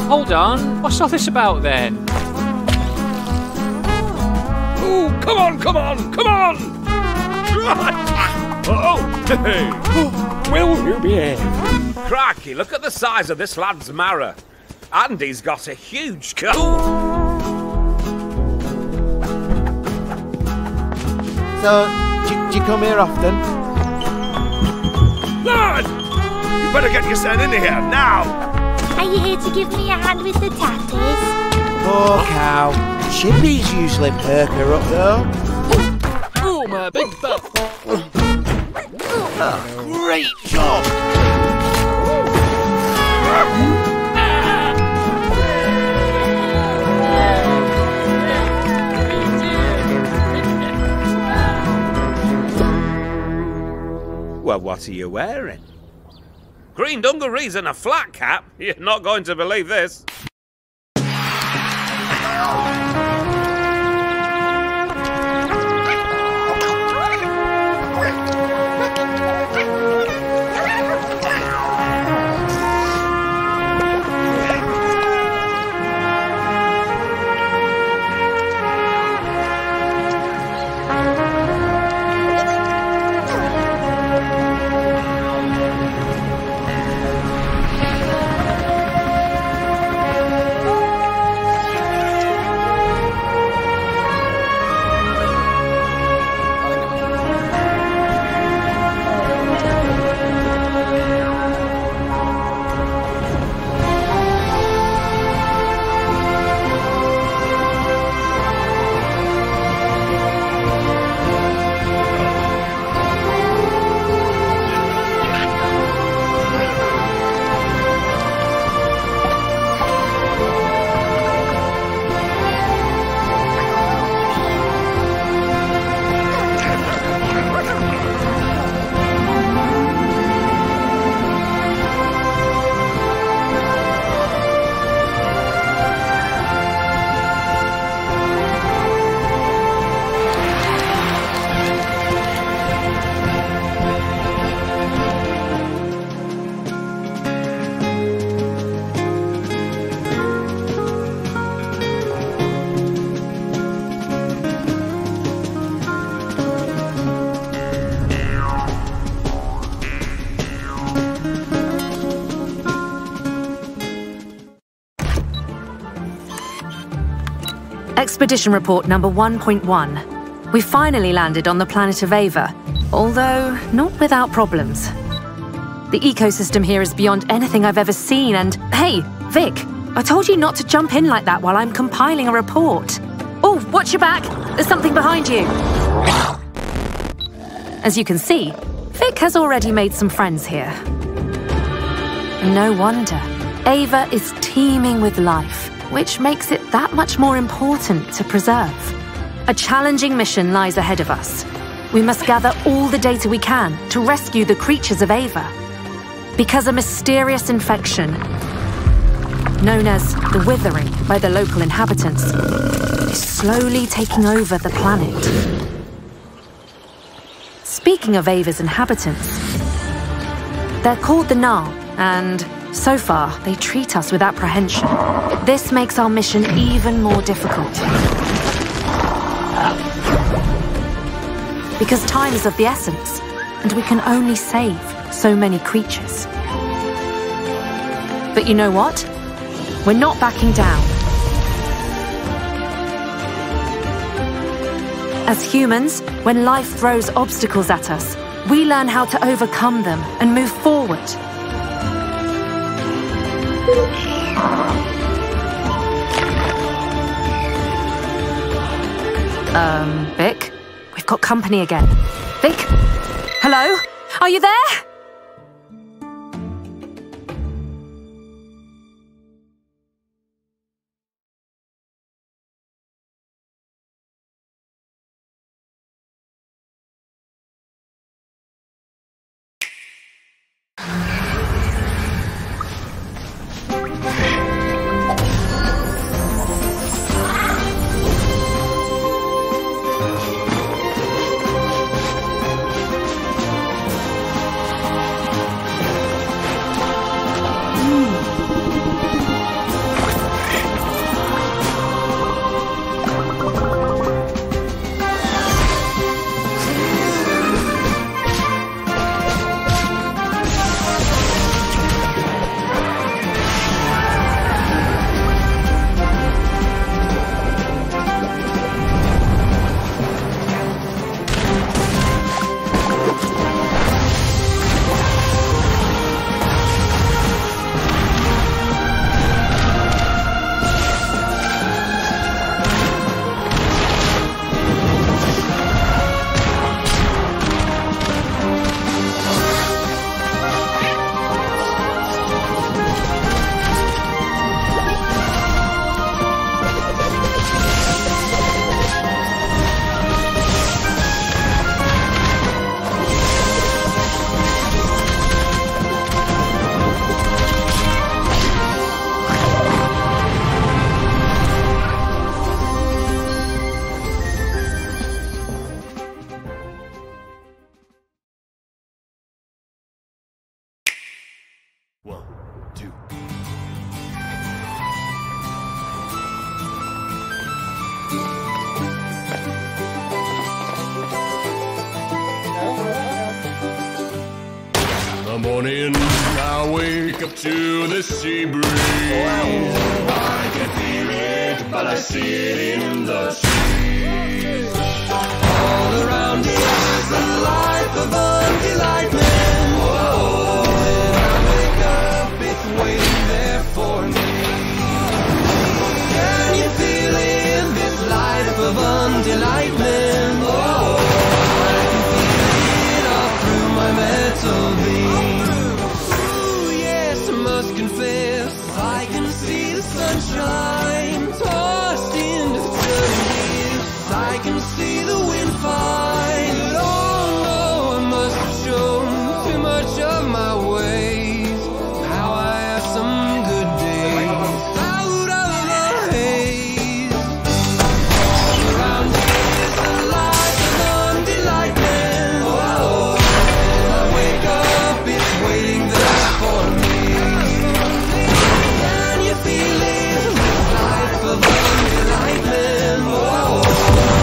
Hold on, what's all this about then? Oh, come on, come on, come on! Oh, hey! Will you behave? Crikey, look at the size of this lad's marrow. And he's got a huge coat. So, do you come here often? Lad! You better get yourself in here, now! Are you here to give me a hand with the tatties? Poor cow. Chippy's usually perk her up though. Oh, my big butt. Oh, great job! Well, what are you wearing? Green dungarees and a flat cap? You're not going to believe this. Expedition report number 1.1. We finally landed on the planet of Ava, although not without problems. The ecosystem here is beyond anything I've ever seen, and hey, Vic, I told you not to jump in like that while I'm compiling a report. Oh, watch your back! There's something behind you! As you can see, Vic has already made some friends here. No wonder. Ava is teeming with life, which makes it that much more important to preserve. A challenging mission lies ahead of us. We must gather all the data we can to rescue the creatures of Ava. Because a mysterious infection, known as the Withering by the local inhabitants, is slowly taking over the planet. Speaking of Ava's inhabitants, they're called the Null, and so far, they treat us with apprehension. This makes our mission even more difficult. Because time is of the essence, and we can only save so many creatures. But you know what? We're not backing down. As humans, when life throws obstacles at us, we learn how to overcome them and move forward. Vic? We've got company again. Vic? Hello? Are you there? 1, 2. In the morning, I wake up to the sea breeze. I can feel it, but I see it in the trees. All around is a life of undelightment. Whoa, when I wake up, it's waiting there for me. Can you feel it, this life of undelightment? Whoa, I can feel it all through my mental being. Ooh, yes, I must confess, I can see the sunshine tossed into the trees. I can see the wind fight. Oh no, I must have shown too much of my ways. Now I have some good days out of the haze. All around here is a life of undelightment. Oh, when I wake up, it's waiting there for me. Can you feel it? This life of undelightment. Oh,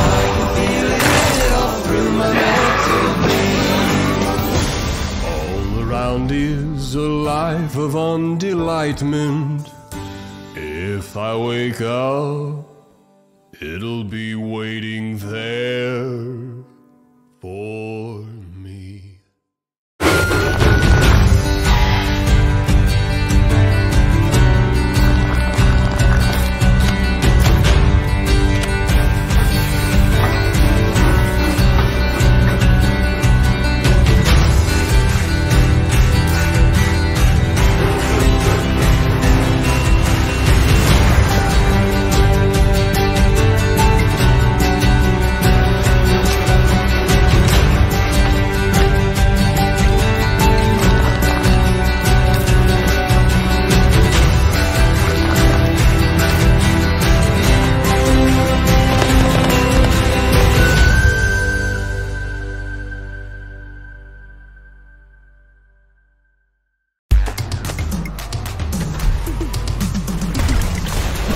I can feel it all through my mental being. All around is a life of undelightment. If I wake up, it'll be waiting there for me.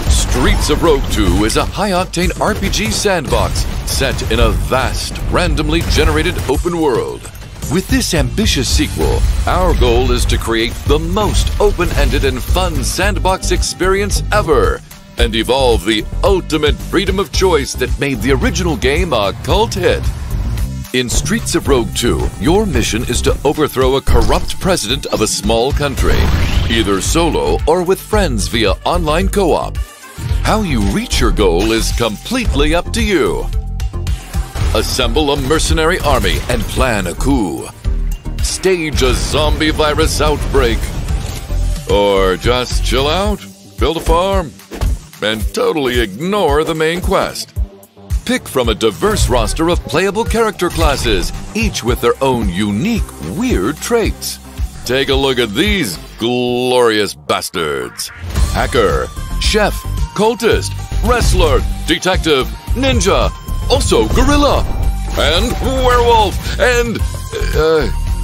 Streets of Rogue 2 is a high-octane RPG sandbox set in a vast, randomly generated open world. With this ambitious sequel, our goal is to create the most open-ended and fun sandbox experience ever, and evolve the ultimate freedom of choice that made the original game a cult hit. In Streets of Rogue 2, your mission is to overthrow a corrupt president of a small country, either solo or with friends via online co-op. How you reach your goal is completely up to you. Assemble a mercenary army and plan a coup. Stage a zombie virus outbreak. Or just chill out, build a farm, and totally ignore the main quest. Pick from a diverse roster of playable character classes, each with their own unique, weird traits. Take a look at these glorious bastards. Hacker, chef, cultist, wrestler, detective, ninja, also gorilla, and werewolf, and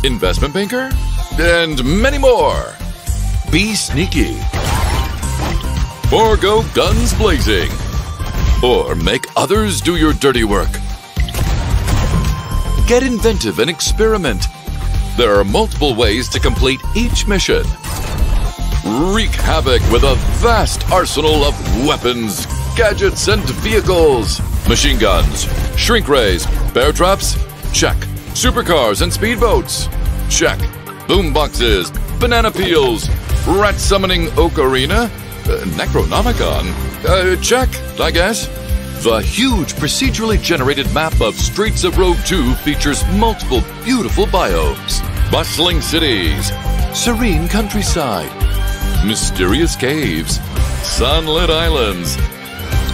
investment banker, and many more. Be sneaky. Or go guns blazing. Or make others do your dirty work. Get inventive and experiment. There are multiple ways to complete each mission. Wreak havoc with a vast arsenal of weapons, gadgets, and vehicles. Machine guns, shrink rays, bear traps, check. Supercars and speedboats, check. Boomboxes, banana peels, rat summoning ocarina, Necronomicon, check, I guess. The huge procedurally generated map of Streets of Rogue 2 features multiple beautiful biomes, bustling cities, serene countryside, mysterious caves, sunlit islands,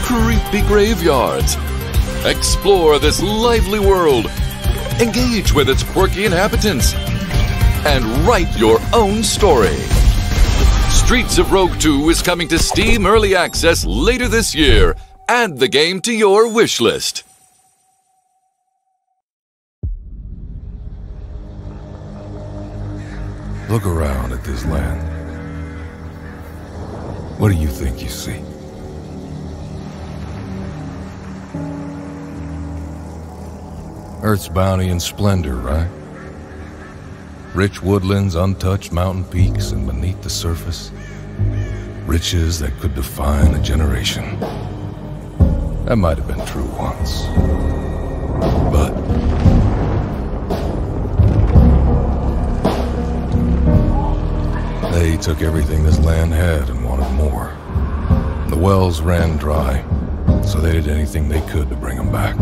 creepy graveyards. Explore this lively world, engage with its quirky inhabitants, and write your own story. Streets of Rogue 2 is coming to Steam Early Access later this year. Add the game to your wish list. Look around at this land. What do you think you see? Earth's bounty and splendor, right? Rich woodlands, untouched mountain peaks, and beneath the surface, riches that could define a generation. That might have been true once. But they took everything this land had and wanted more. The wells ran dry, so they did anything they could to bring them back.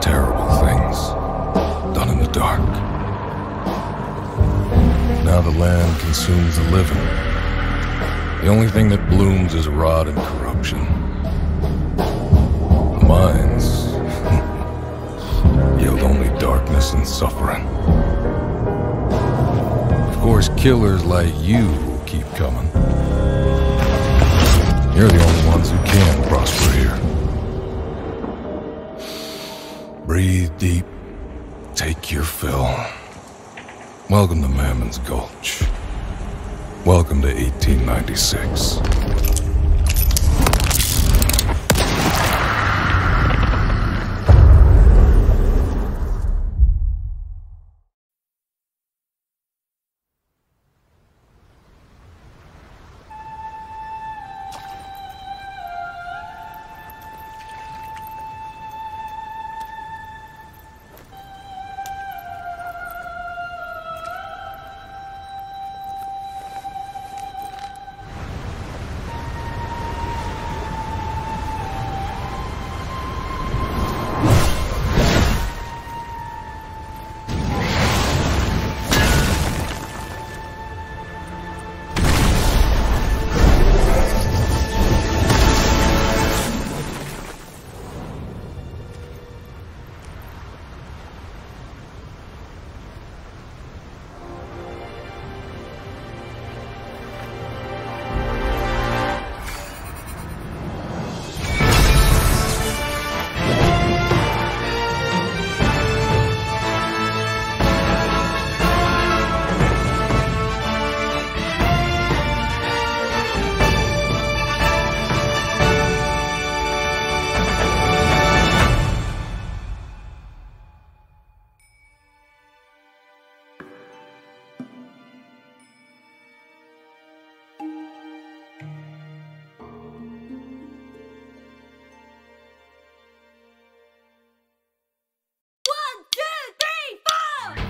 Terrible things, done in the dark. Now the land consumes the living. The only thing that blooms is rot and corruption. The mines yield only darkness and suffering. Of course, killers like you will keep coming. You're the only ones who can prosper here. Breathe deep, take your fill. Welcome to Mammon's Gulch. Welcome to 1896.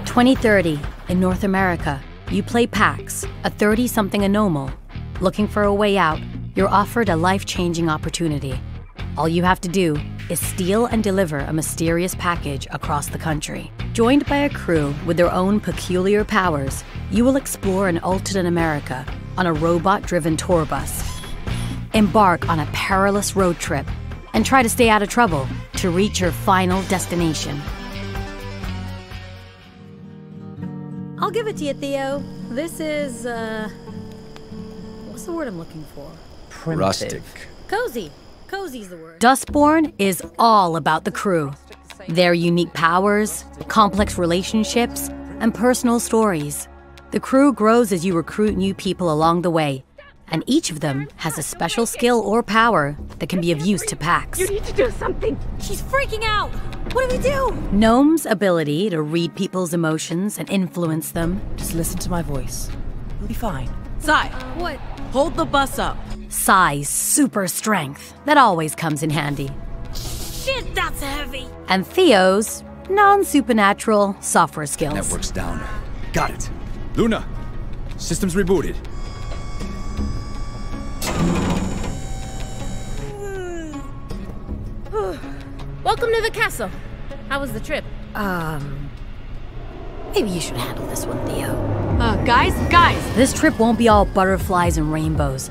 2030, in North America, you play PAX, a 30-something anomal. Looking for a way out, you're offered a life-changing opportunity. All you have to do is steal and deliver a mysterious package across the country. Joined by a crew with their own peculiar powers, you will explore an alternate America on a robot-driven tour bus. Embark on a perilous road trip and try to stay out of trouble to reach your final destination. I'll give it to you, Theo. This is, what's the word I'm looking for? Primitive. Rustic. Cozy. Cozy's the word. Dustborn is all about the crew. Their unique powers, complex relationships, and personal stories. The crew grows as you recruit new people along the way, and each of them has a special skill or power that can be of use to PAX. You need to do something. She's freaking out. What do we do? Gnome's ability to read people's emotions and influence them. Just listen to my voice. You'll be fine. Sai. What? Hold the bus up. Sai's super strength. That always comes in handy. Shit, that's heavy. And Theo's non-supernatural software skills. Network's down. Got it. Luna, system's rebooted. Welcome to the castle. How was the trip? Maybe you should handle this one, Theo. Guys, This trip won't be all butterflies and rainbows.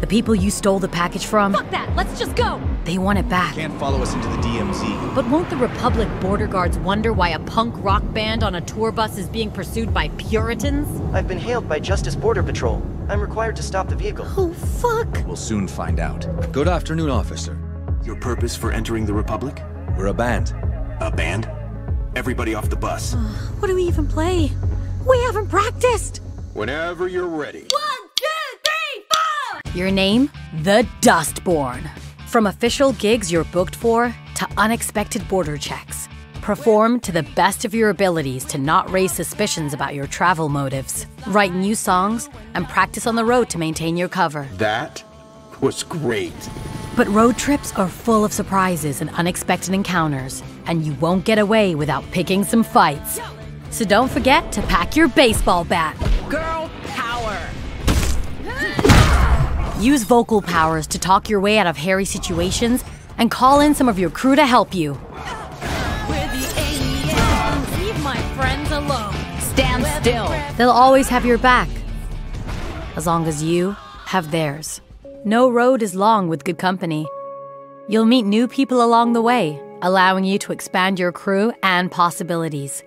The people you stole the package from, fuck that. Let's just go. they want it back. Can't follow us into the DMZ. But won't the Republic border guards wonder why a punk rock band on a tour bus is being pursued by Puritans? I've been hailed by Justice Border Patrol. I'm required to stop the vehicle. Oh, fuck. We'll soon find out. Good afternoon, officer. Your purpose for entering the Republic? We're a band. A band? Everybody off the bus. What do we even play? We haven't practiced. Whenever you're ready. 1, 2, 3, Your name? The Dustborn. From official gigs you're booked for to unexpected border checks. Perform to the best of your abilities to not raise suspicions about your travel motives. Write new songs and practice on the road to maintain your cover. That was great. But road trips are full of surprises and unexpected encounters, and you won't get away without picking some fights. So don't forget to pack your baseball bat. Girl power! Use vocal powers to talk your way out of hairy situations and call in some of your crew to help you. We're the aliens! Leave my friends alone! Stand still! They'll always have your back, as long as you have theirs. No road is long with good company. You'll meet new people along the way, allowing you to expand your crew and possibilities.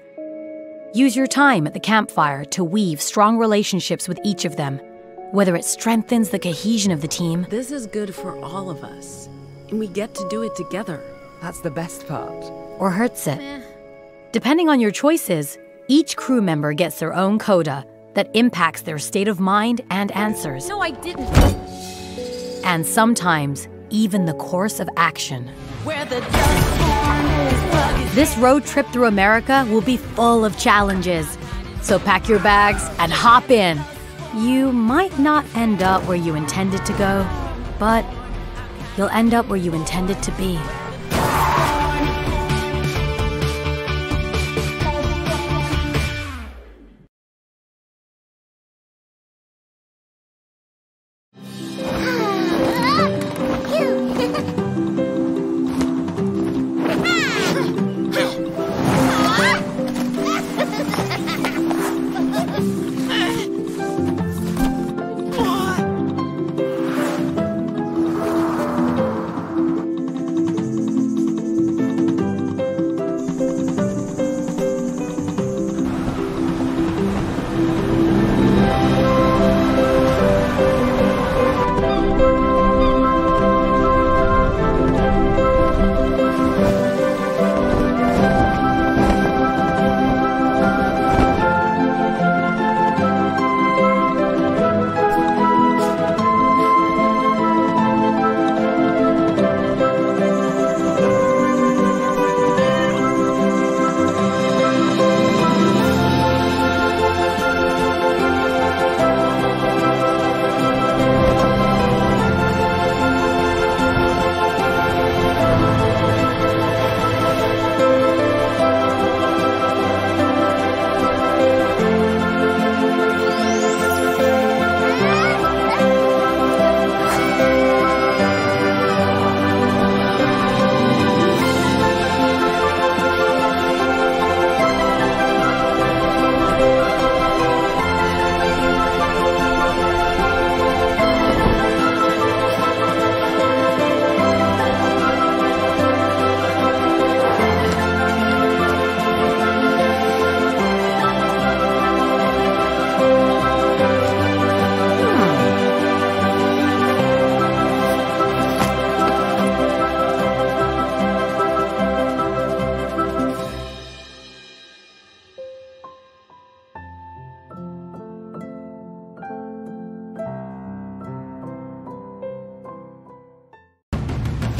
Use your time at the campfire to weave strong relationships with each of them, whether it strengthens the cohesion of the team. This is good for all of us, and we get to do it together. That's the best part. Or hurts it. Depending on your choices, each crew member gets their own coda that impacts their state of mind and answers. No, I didn't. And sometimes, even the course of action. Where the Dustborn is. This road trip through America will be full of challenges. So pack your bags and hop in. You might not end up where you intended to go, but you'll end up where you intended to be.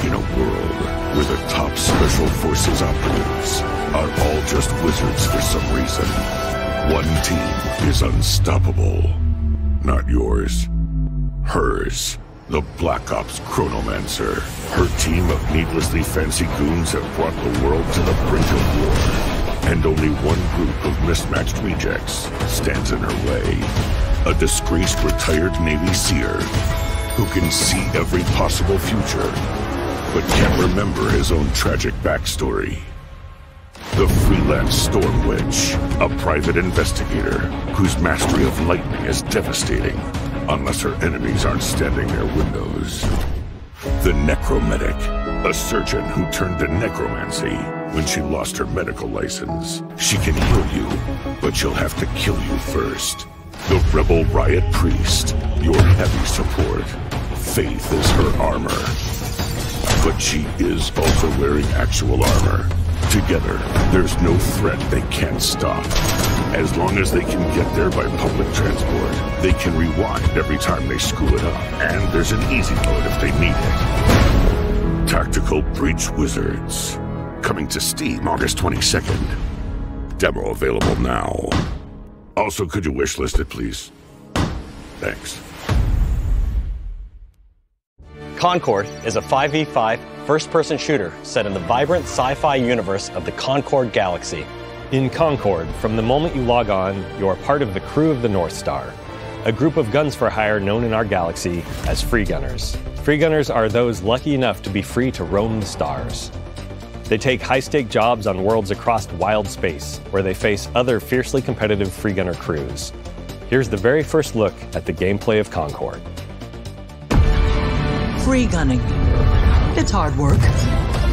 In a world where the top special forces operatives are all just wizards for some reason, one team is unstoppable. Not yours. Hers. The Black Ops Chronomancer. Her team of needlessly fancy goons have brought the world to the brink of war. And only one group of mismatched rejects stands in her way. A disgraced retired Navy seer who can see every possible future, but can't remember his own tragic backstory. The freelance Storm Witch, a private investigator whose mastery of lightning is devastating, unless her enemies aren't standing near windows. The Necromedic, a surgeon who turned to necromancy when she lost her medical license. She can heal you, but she'll have to kill you first. The Rebel Riot Priest, your heavy support. Faith is her armor. But she is also wearing actual armor. Together, there's no threat they can't stop. As long as they can get there by public transport, they can rewind every time they screw it up. And there's an easy mode if they need it. Tactical Breach Wizards. Coming to Steam August 22nd. Demo available now. Also, could you wishlist it, please? Thanks. Concord is a 5v5 first-person shooter set in the vibrant sci-fi universe of the Concord galaxy. In Concord, from the moment you log on, you are part of the crew of the North Star, a group of guns for hire known in our galaxy as free gunners. Free gunners are those lucky enough to be free to roam the stars. They take high-stake jobs on worlds across wild space, where they face other fiercely competitive free gunner crews. Here's the very first look at the gameplay of Concord. Free gunning. It's hard work,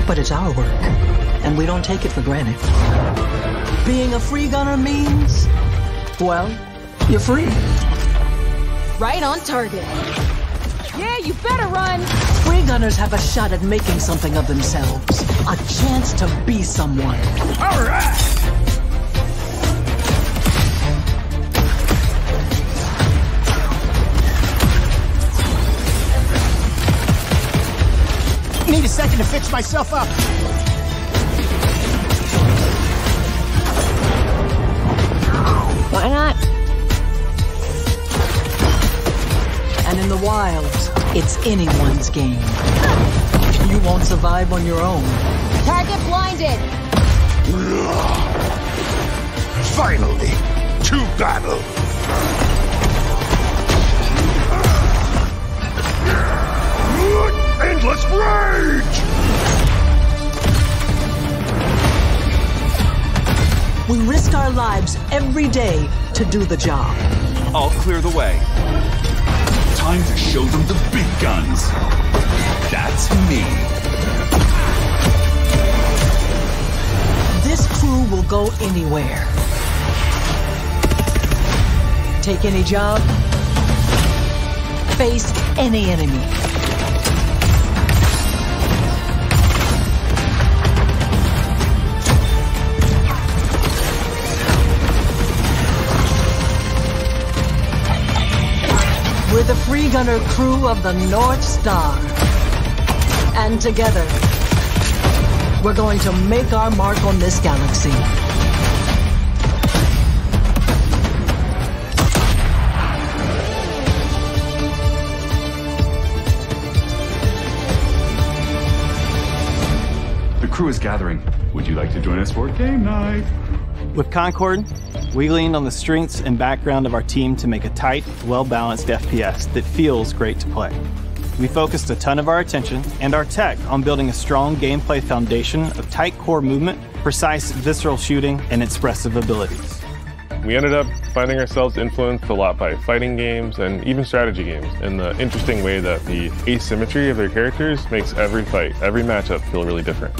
but it's our work, and we don't take it for granted. Being a free gunner means, well, you're free. Right on target. Yeah, you better run! Free gunners have a shot at making something of themselves. A chance to be someone. All right! Need a second to fix myself up. Why not? And in the wilds, it's anyone's game. You won't survive on your own. Target blinded! Finally, to battle! Endless rage! We risk our lives every day to do the job. I'll clear the way. Time to show them the big guns. That's me. This crew will go anywhere. Take any job. Face any enemy. We're the free gunner crew of the North Star. And together, we're going to make our mark on this galaxy. The crew is gathering. Would you like to join us for game night? With Concord, we leaned on the strengths and background of our team to make a tight, well-balanced FPS that feels great to play. We focused a ton of our attention and our tech on building a strong gameplay foundation of tight core movement, precise visceral shooting, and expressive abilities. We ended up finding ourselves influenced a lot by fighting games and even strategy games in the interesting way that the asymmetry of their characters makes every fight, every matchup feel really different.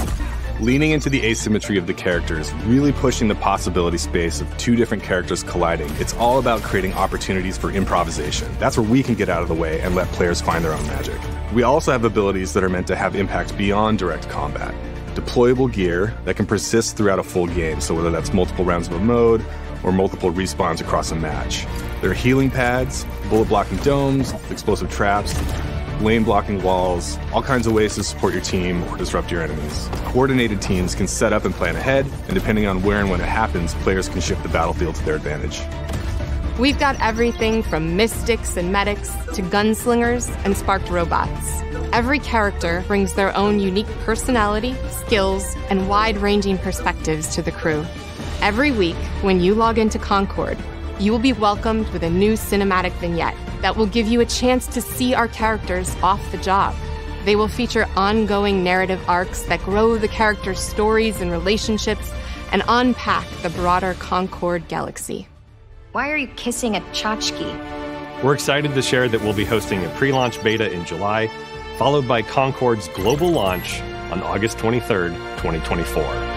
Leaning into the asymmetry of the characters, really pushing the possibility space of two different characters colliding, it's all about creating opportunities for improvisation. That's where we can get out of the way and let players find their own magic. We also have abilities that are meant to have impact beyond direct combat. Deployable gear that can persist throughout a full game, so whether that's multiple rounds of a mode or multiple respawns across a match. There are healing pads, bullet blocking domes, explosive traps, lane blocking walls, all kinds of ways to support your team or disrupt your enemies. Coordinated teams can set up and plan ahead, and depending on where and when it happens, players can shift the battlefield to their advantage. We've got everything from mystics and medics to gunslingers and sparked robots. Every character brings their own unique personality, skills, and wide-ranging perspectives to the crew. Every week, when you log into Concord, you will be welcomed with a new cinematic vignette that will give you a chance to see our characters off the job. They will feature ongoing narrative arcs that grow the characters' stories and relationships and unpack the broader Concord galaxy. Why are you kissing a tchotchke? We're excited to share that we'll be hosting a pre-launch beta in July, followed by Concord's global launch on August 23rd, 2024.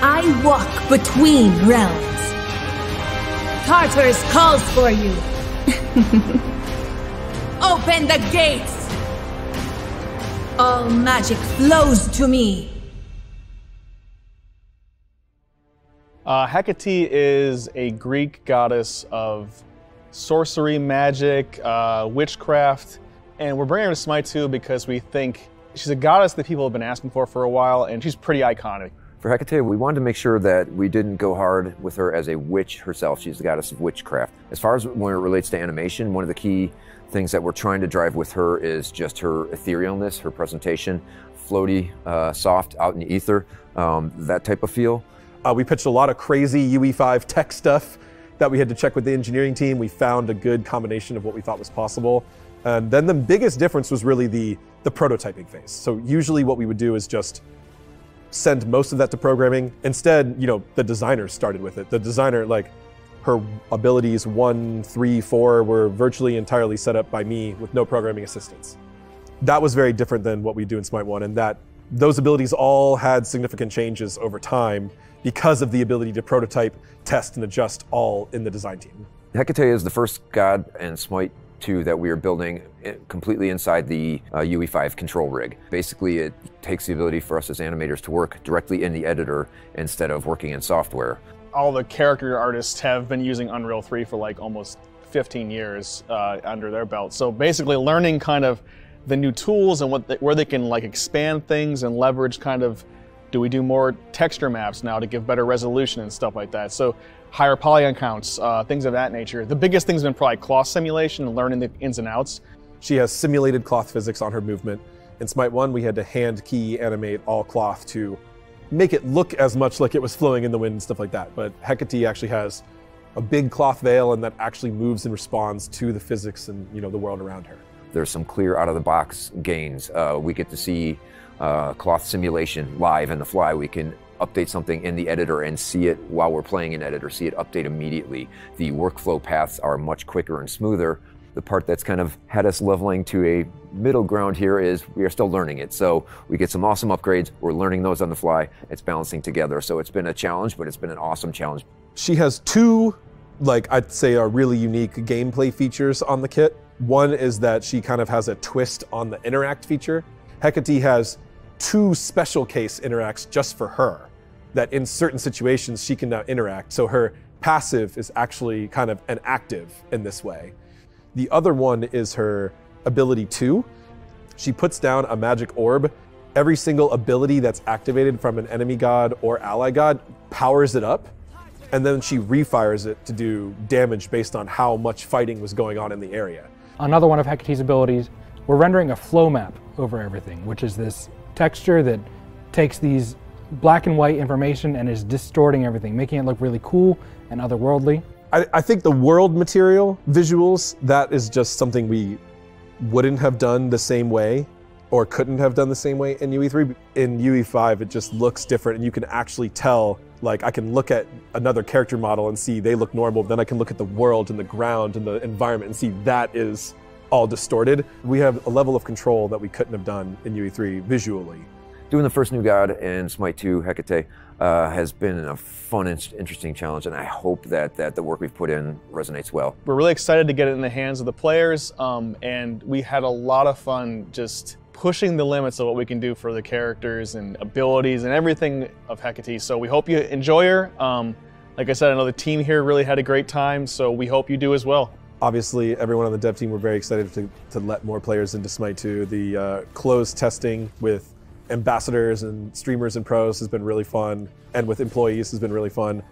I walk between realms. Tartarus calls for you. Open the gates. All magic flows to me. Hecate is a Greek goddess of sorcery, magic, witchcraft, and we're bringing her to Smite 2 because we think she's a goddess that people have been asking for a while, and she's pretty iconic. For Hecate, we wanted to make sure that we didn't go hard with her as a witch herself. She's the goddess of witchcraft. As far as when it relates to animation, one of the key things that we're trying to drive with her is just her etherealness, her presentation, floaty, soft, out in the ether, that type of feel. We pitched a lot of crazy UE5 tech stuff that we had to check with the engineering team. We found a good combination of what we thought was possible. And then the biggest difference was really the prototyping phase. So usually what we would do is just send most of that to programming. Instead, the designer started with it. The designer, like, her abilities 1, 3, 4 were virtually entirely set up by me with no programming assistance. That was very different than what we do in Smite 1, and that those abilities all had significant changes over time because of the ability to prototype, test, and adjust all in the design team. Hecate is the first god in Smite 2 that we are building completely inside the UE5 control rig. Basically, it takes the ability for us as animators to work directly in the editor instead of working in software. All the character artists have been using Unreal 3 for like almost 15 years under their belt. So basically learning kind of the new tools and where they can like expand things and leverage kind of, do we do more texture maps now to give better resolution and stuff like that? So higher polygon counts, things of that nature. The biggest thing's been probably cloth simulation and learning the ins and outs. She has simulated cloth physics on her movement. In Smite 1, we had to hand key animate all cloth to make it look as much like it was flowing in the wind and stuff like that. But Hecate actually has a big cloth veil and that actually moves and responds to the physics and the world around her. There's some clear out-of-the-box gains. We get to see cloth simulation live in the fly. We can update something in the editor and see it while we're playing in editor, see it update immediately. The workflow paths are much quicker and smoother. The part that's kind of had us leveling to a middle ground here is we are still learning it. So we get some awesome upgrades. We're learning those on the fly. It's balancing together. So it's been a challenge, but it's been an awesome challenge. She has two, I'd say are really unique gameplay features on the kit. One is that she kind of has a twist on the interact feature. Hecate has 2 special case interacts just for her, that in certain situations she can now interact. So her passive is actually kind of an active in this way. The other one is her ability 2. She puts down a magic orb. Every single ability that's activated from an enemy god or ally god powers it up. and then she refires it to do damage based on how much fighting was going on in the area. Another one of Hecate's abilities, we're rendering a flow map over everything, which is this texture that takes these black and white information and is distorting everything, making it look really cool and otherworldly. I think the world material visuals, that is just something we wouldn't have done the same way or couldn't have done the same way in UE3. In UE5, it just looks different, and you can actually tell, like I can look at another character model and see they look normal, then I can look at the world and the ground and the environment and see that is all distorted. We have a level of control that we couldn't have done in UE3 visually. Doing the first new god in Smite 2, Hecate, has been a fun and interesting challenge, and I hope that the work we've put in resonates well. We're really excited to get it in the hands of the players, and we had a lot of fun just pushing the limits of what we can do for the characters and abilities and everything of Hecate. So we hope you enjoy her. Like I said, I know the team here really had a great time, so we hope you do as well. Obviously, everyone on the dev team were very excited to let more players into Smite 2. The closed testing with ambassadors and streamers and pros has been really fun, and with employees has been really fun.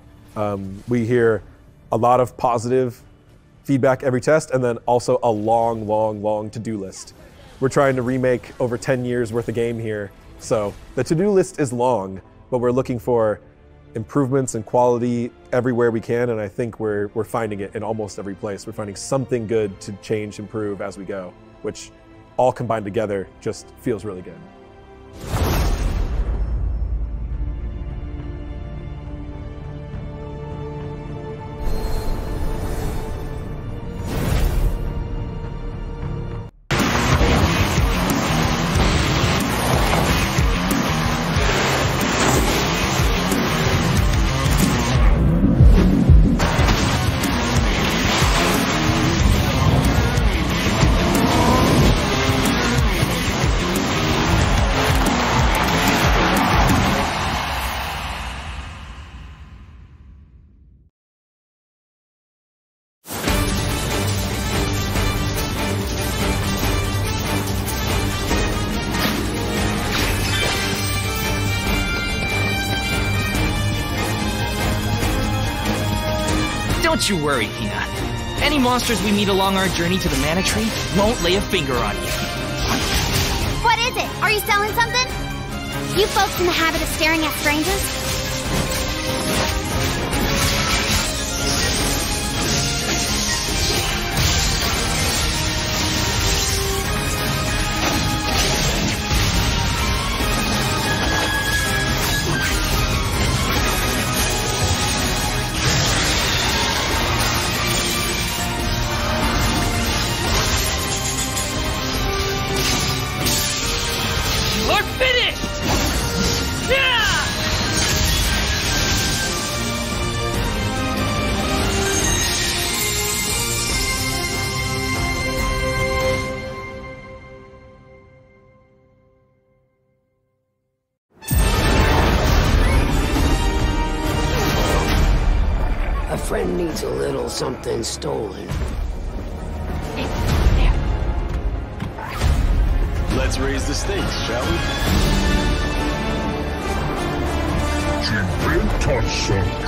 We hear a lot of positive feedback every test, and then also a long to-do list. We're trying to remake over 10 years worth of game here, so the to-do list is long, but we're looking for improvements and quality everywhere we can, and I think we're finding it in almost every place. We're finding something good to change, improve as we go, which all combined together just feels really good. Don't you worry, Peanut. Any monsters we meet along our journey to the mana tree won't lay a finger on you. What is it? Are you selling something? You folks in the habit of staring at strangers? A friend needs a little something stolen. Let's raise the stakes, shall we? Central